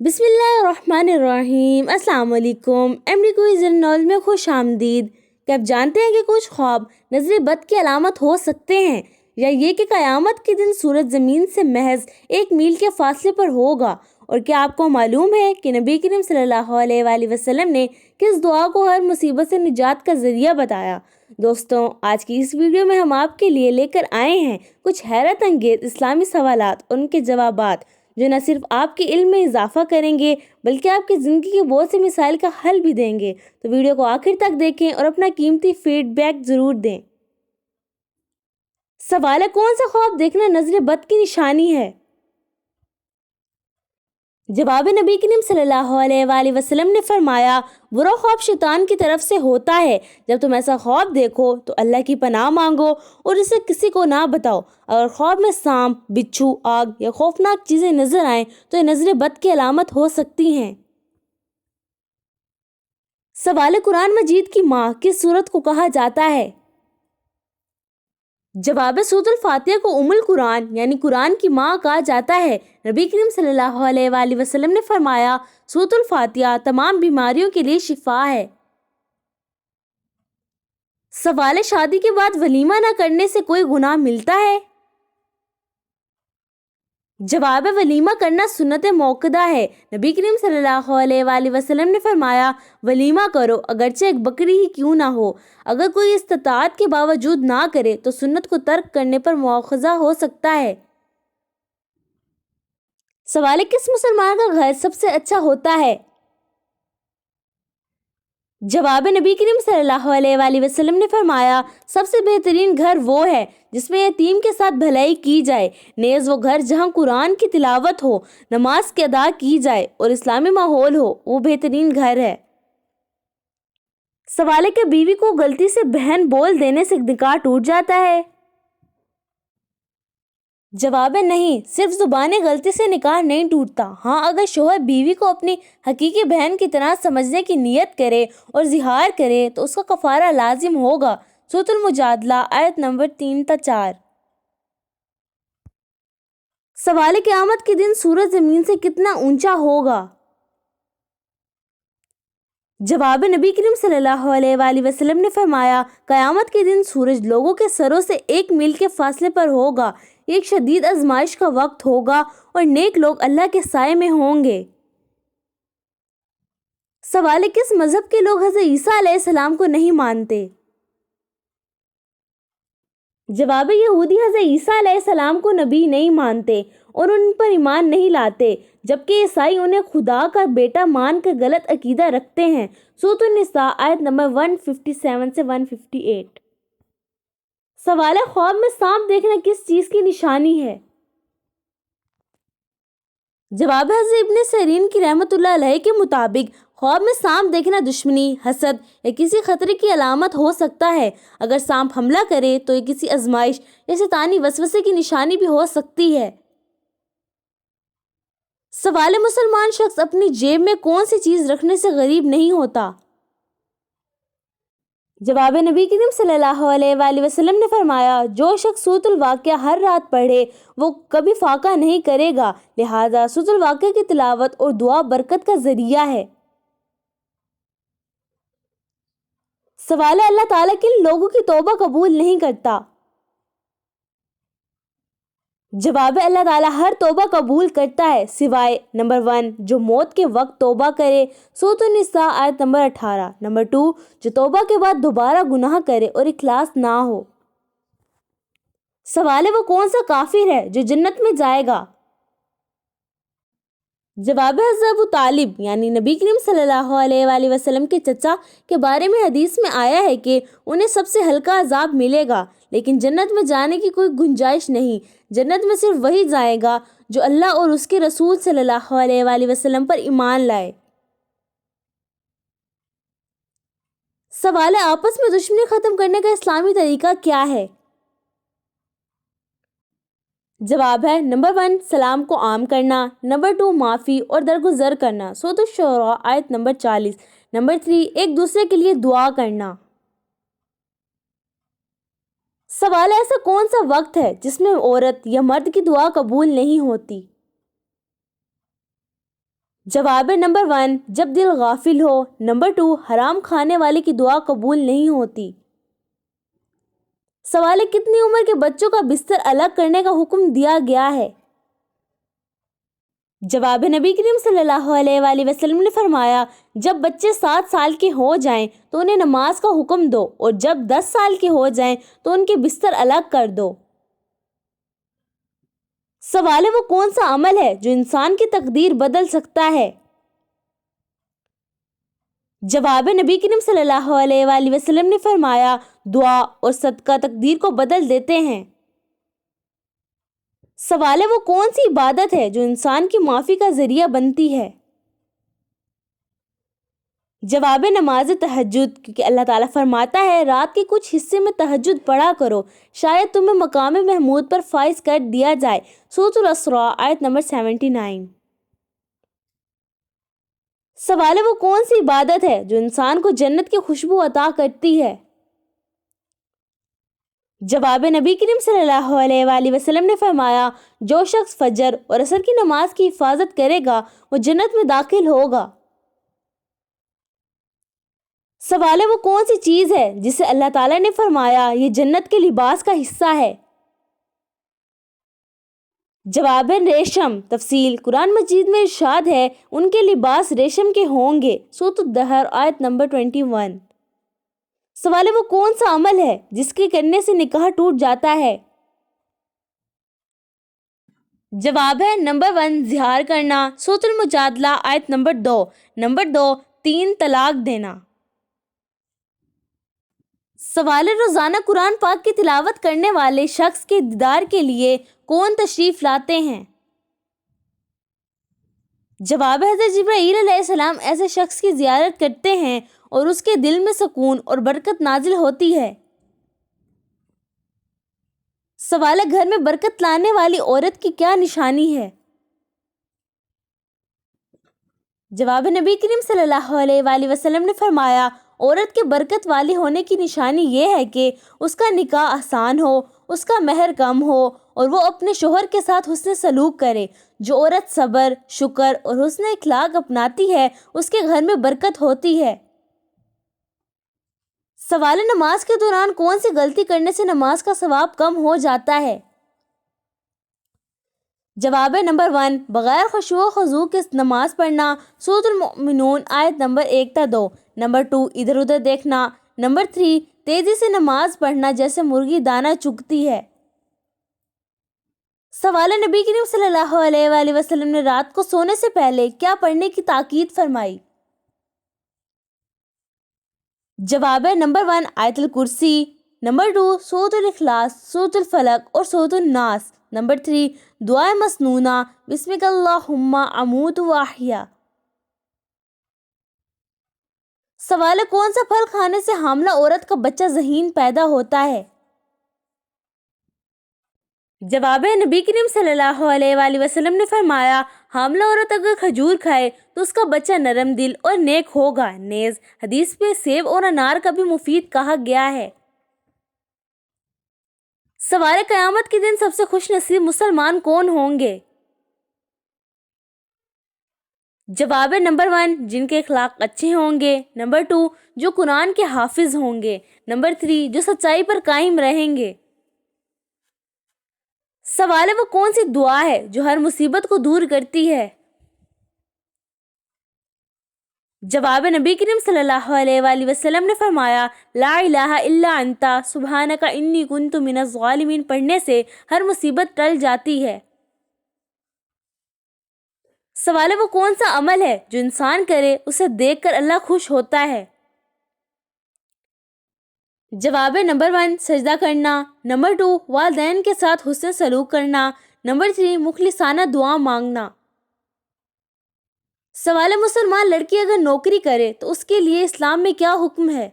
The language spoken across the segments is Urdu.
بسم اللہ الرحمن الرحیم۔ السلام علیکم۔ کوئز نالج میں خوش آمدید۔ کیا آپ جانتے ہیں کہ کچھ خواب نظر بد کی علامت ہو سکتے ہیں، یا یہ کہ قیامت کے دن سورج زمین سے محض 1 میل کے فاصلے پر ہوگا؟ اور کیا آپ کو معلوم ہے کہ نبی کریم صلی اللہ علیہ وآلہ وسلم نے کس دعا کو ہر مصیبت سے نجات کا ذریعہ بتایا؟ دوستوں، آج کی اس ویڈیو میں ہم آپ کے لیے لے کر آئے ہیں کچھ حیرت انگیز اسلامی سوالات اور ان کے جوابات، جو نہ صرف آپ کے علم میں اضافہ کریں گے بلکہ آپ کی زندگی کے بہت سے مسائل کا حل بھی دیں گے۔ تو ویڈیو کو آخر تک دیکھیں اور اپنا قیمتی فیڈ بیک ضرور دیں۔ سوال ہے، کون سا خواب دیکھنا نظر بد کی نشانی ہے؟ جواب، نبی کریم صلی اللہ علیہ وآلہ وسلم نے فرمایا، برا خواب شیطان کی طرف سے ہوتا ہے۔ جب تم ایسا خواب دیکھو تو اللہ کی پناہ مانگو اور اسے کسی کو نہ بتاؤ۔ اگر خواب میں سانپ، بچھو، آگ یا خوفناک چیزیں نظر آئیں تو یہ نظر بد کی علامت ہو سکتی ہیں۔ سوال، قرآن مجید کی ماں کس سورت کو کہا جاتا ہے؟ جواب، سورۃ الفاتحہ کو ام القرآن یعنی قرآن کی ماں کہا جاتا ہے۔ نبی کریم صلی اللہ علیہ وآلہ وسلم نے فرمایا، سورۃ الفاتحہ تمام بیماریوں کے لیے شفا ہے۔ سوال، شادی کے بعد ولیمہ نہ کرنے سے کوئی گناہ ملتا ہے؟ جواب، ولیمہ کرنا سنت موقدہ ہے۔ نبی کریم صلی اللہ علیہ وآلہ وسلم نے فرمایا، ولیمہ کرو اگرچہ ایک بکری ہی کیوں نہ ہو۔ اگر کوئی استطاعت کے باوجود نہ کرے تو سنت کو ترک کرنے پر مواخذہ ہو سکتا ہے۔ سوال، کس مسلمان کا گھر سب سے اچھا ہوتا ہے؟ جواب، نبی کریم صلی اللہ علیہ وآلہ وسلم نے فرمایا، سب سے بہترین گھر وہ ہے جس میں یتیم کے ساتھ بھلائی کی جائے، نیز وہ گھر جہاں قرآن کی تلاوت ہو، نماز کی ادا کی جائے اور اسلامی ماحول ہو، وہ بہترین گھر ہے۔ سوال ہے کہ بیوی کو غلطی سے بہن بول دینے سے نکاح ٹوٹ جاتا ہے؟ جواب، نہیں، صرف زبانی غلطی سے نکاح نہیں ٹوٹتا۔ ہاں، اگر شوہر بیوی کو اپنی حقیقی بہن کی طرح سمجھنے کی نیت کرے اور اظہار کرے تو اس کا کفارہ لازم ہوگا۔ سورۃ المجادلہ آیت نمبر 3 تا 4۔ سوال، قیامت کے دن سورج زمین سے کتنا اونچا ہوگا؟ جواب، نبی کریم صلی اللہ علیہ وآلہ وسلم نے فرمایا، قیامت کے دن سورج لوگوں کے سروں سے 1 میل کے فاصلے پر ہوگا۔ ایک شدید آزمائش کا وقت ہوگا اور نیک لوگ اللہ کے سائے میں ہوں گے۔ سوال، کس مذہب کے لوگ حضرت عیسیٰ علیہ السلام کو نہیں مانتے؟ جواب، یہودی حضرت عیسیٰ علیہ السلام کو نبی نہیں مانتے اور ان پر ایمان نہیں لاتے، جبکہ عیسائی انہیں خدا کا بیٹا مان کر غلط عقیدہ رکھتے ہیں۔ سورۃ النساء آیت نمبر 157 سے 158۔ سوال ہے، خواب میں سانپ دیکھنا کس چیز کی نشانی ہے؟ جواب، حضرت ابن سیرین کی رحمت اللہ علیہ کے مطابق خواب میں سانپ دیکھنا دشمنی، حسد یا کسی خطرے کی علامت ہو سکتا ہے۔ اگر سانپ حملہ کرے تو یہ کسی آزمائش یا شیطانی وسوسے کی نشانی بھی ہو سکتی ہے۔ سوال، مسلمان شخص اپنی جیب میں کون سی چیز رکھنے سے غریب نہیں ہوتا؟ جواب، نبی کریم صلی اللہ علیہ وآلہ وسلم نے فرمایا، جو شخص سورۃ الواقعہ ہر رات پڑھے وہ کبھی فاقہ نہیں کرے گا، لہذا سورۃ الواقعہ کی تلاوت اور دعا برکت کا ذریعہ ہے۔ سوال ہے، اللہ تعالیٰ کن لوگوں کی توبہ قبول نہیں کرتا؟ جواب، اللہ تعالیٰ ہر توبہ قبول کرتا ہے سوائے نمبر 1 جو موت کے وقت توبہ کرے، سورۃ النساء آیت نمبر 18، نمبر 2 جو توبہ کے بعد دوبارہ گناہ کرے اور اخلاص نہ ہو۔ سوال ہے، وہ کون سا کافر ہے جو جنت میں جائے گا؟ جواب، حضرت ابو طالب یعنی نبی کریم صلی اللہ علیہ وآلہ وسلم کے چچا کے بارے میں حدیث میں آیا ہے کہ انہیں سب سے ہلکا عذاب ملے گا، لیکن جنت میں جانے کی کوئی گنجائش نہیں۔ جنت میں صرف وہی جائے گا جو اللہ اور اس کے رسول صلی اللہ علیہ وآلہ وسلم پر ایمان لائے۔ سوال ہے، آپس میں دشمنی ختم کرنے کا اسلامی طریقہ کیا ہے؟ جواب ہے، نمبر 1 سلام کو عام کرنا، نمبر 2 معافی اور درگزر کرنا، سورۃ الشعراء آیت نمبر 40، نمبر 3 ایک دوسرے کے لیے دعا کرنا۔ سوال ہے، ایسا کون سا وقت ہے جس میں عورت یا مرد کی دعا قبول نہیں ہوتی؟ جواب نمبر 1 جب دل غافل ہو، نمبر 2 حرام کھانے والے کی دعا قبول نہیں ہوتی۔ سوال ہے کتنی عمر کے بچوں کا بستر الگ کرنے کا حکم دیا گیا ہے؟ جواب نبی کریم صلی اللہ علیہ وآلہ وسلم نے فرمایا جب بچے 7 سال کے ہو جائیں تو انہیں نماز کا حکم دو، اور جب 10 سال کے ہو جائیں تو ان کے بستر الگ کر دو۔ سوال ہے وہ کون سا عمل ہے جو انسان کی تقدیر بدل سکتا ہے؟ جواب نبی کریم صلی اللہ علیہ وآلہ وسلم نے فرمایا دعا اور صدقہ تقدیر کو بدل دیتے ہیں۔ سوال ہے وہ کون سی عبادت ہے جو انسان کی معافی کا ذریعہ بنتی ہے؟ جواب نماز تہجد، کیونکہ اللہ تعالیٰ فرماتا ہے رات کے کچھ حصے میں تہجد پڑھا کرو، شاید تمہیں مقام محمود پر فائز کر دیا جائے۔ سورۃ الاسراء آیت نمبر 79۔ سوال ہے وہ کون سی عبادت ہے جو انسان کو جنت کی خوشبو عطا کرتی ہے؟ جواب نبی کریم صلی اللہ علیہ وآلہ وسلم نے فرمایا جو شخص فجر اور عصر کی نماز کی حفاظت کرے گا وہ جنت میں داخل ہوگا۔ سوال ہے وہ کون سی چیز ہے جسے اللہ تعالیٰ نے فرمایا یہ جنت کے لباس کا حصہ ہے؟ جواب ہے ریشم۔ تفصیل قرآن مجید میں ارشاد ہے ان کے لباس ریشم کے ہوں گے، سورۃ الدہر آیت نمبر 21۔ سوال ہے وہ کون سا عمل ہے جس کے کرنے سے نکاح ٹوٹ جاتا ہے؟ جواب ہے نمبر 1 زہار کرنا، سورۃ المجادلہ آیت نمبر 2، نمبر 2 3 طلاق دینا۔ سوال ہے روزانہ قرآن پاک کی تلاوت کرنے والے شخص کے دیدار کے لیے کون تشریف لاتے ہیں؟ جواب ہے حضرت جبرائیل علیہ السلام ایسے شخص کی زیارت کرتے ہیں اور اس کے دل میں سکون اور برکت نازل ہوتی ہے۔ سوال ہے گھر میں برکت لانے والی عورت کی کیا نشانی ہے؟ جواب نبی کریم صلی اللہ علیہ وآلہ وسلم نے فرمایا عورت کے برکت والی ہونے کی نشانی یہ ہے کہ اس کا نکاح آسان ہو، اس کا مہر کم ہو اور وہ اپنے شوہر کے ساتھ حسن سلوک کرے۔ جو عورت صبر، شکر اور حسن اخلاق اپناتی ہے اس کے گھر میں برکت ہوتی ہے۔ سوال نماز کے دوران کون سی غلطی کرنے سے نماز کا ثواب کم ہو جاتا ہے؟ جواب نمبر 1 بغیر خشوع و خضوع کے نماز پڑھنا، سورۃ المؤمنون آیت نمبر 1 تا 2، نمبر 2 ادھر ادھر دیکھنا، نمبر 3 تیزی سے نماز پڑھنا جیسے مرغی دانہ چگتی ہے۔ سوال نبی کریم صلی اللہ علیہ وآلہ وسلم نے رات کو سونے سے پہلے کیا پڑھنے کی تاکید فرمائی؟ جواب ہے نمبر 1 آیت الکرسی، نمبر 2 سورۃ الاخلاص، سورۃ الفلق اور سورۃ الناس، نمبر 3 دعائے مسنونہ بسمک اللہم اموت و احیا۔ سوال ہے کون سا پھل کھانے سے حاملہ عورت کا بچہ ذہین پیدا ہوتا ہے؟ جواب ہے نبی کریم صلی اللہ علیہ وآلہ وسلم نے فرمایا حاملہ عورت اگر کھجور کھائے تو اس کا بچہ نرم دل اور نیک ہوگا۔ نیز حدیث میں سیب اور انار کا بھی مفید کہا گیا ہے۔ سوال قیامت کے دن سب سے خوش نصیب مسلمان کون ہوں گے؟ جواب نمبر 1 جن کے اخلاق اچھے ہوں گے، نمبر 2 جو قرآن کے حافظ ہوں گے، نمبر 3 جو سچائی پر قائم رہیں گے۔ سوال ہے وہ کون سی دعا ہے جو ہر مصیبت کو دور کرتی ہے؟ جواب نبی کریم صلی اللہ علیہ وآلہ وسلم نے فرمایا لا الہ الا انت سبحانک انی کنت من الظالمین پڑھنے سے ہر مصیبت ٹل جاتی ہے۔ سوال ہے وہ کون سا عمل ہے جو انسان کرے اسے دیکھ کر اللہ خوش ہوتا ہے؟ جواب نمبر 1 سجدہ کرنا، نمبر 2 والدین کے ساتھ حسن سلوک کرنا، نمبر 3 مخلصانہ دعا مانگنا۔ سوال مسلمان لڑکی اگر نوکری کرے تو اس کے لیے اسلام میں کیا حکم ہے؟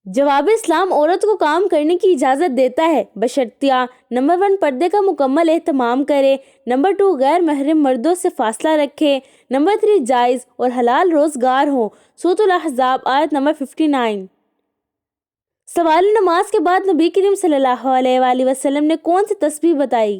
جواب اسلام عورت کو کام کرنے کی اجازت دیتا ہے بشرطیہ نمبر 1 پردے کا مکمل اہتمام کرے، نمبر 2 غیر محرم مردوں سے فاصلہ رکھے، نمبر 3 جائز اور حلال روزگار ہو۔ سورۃ الاحزاب آیت نمبر 59۔ سوال نماز کے بعد نبی کریم صلی اللہ علیہ وآلہ وسلم نے کون سی تسبیح بتائی؟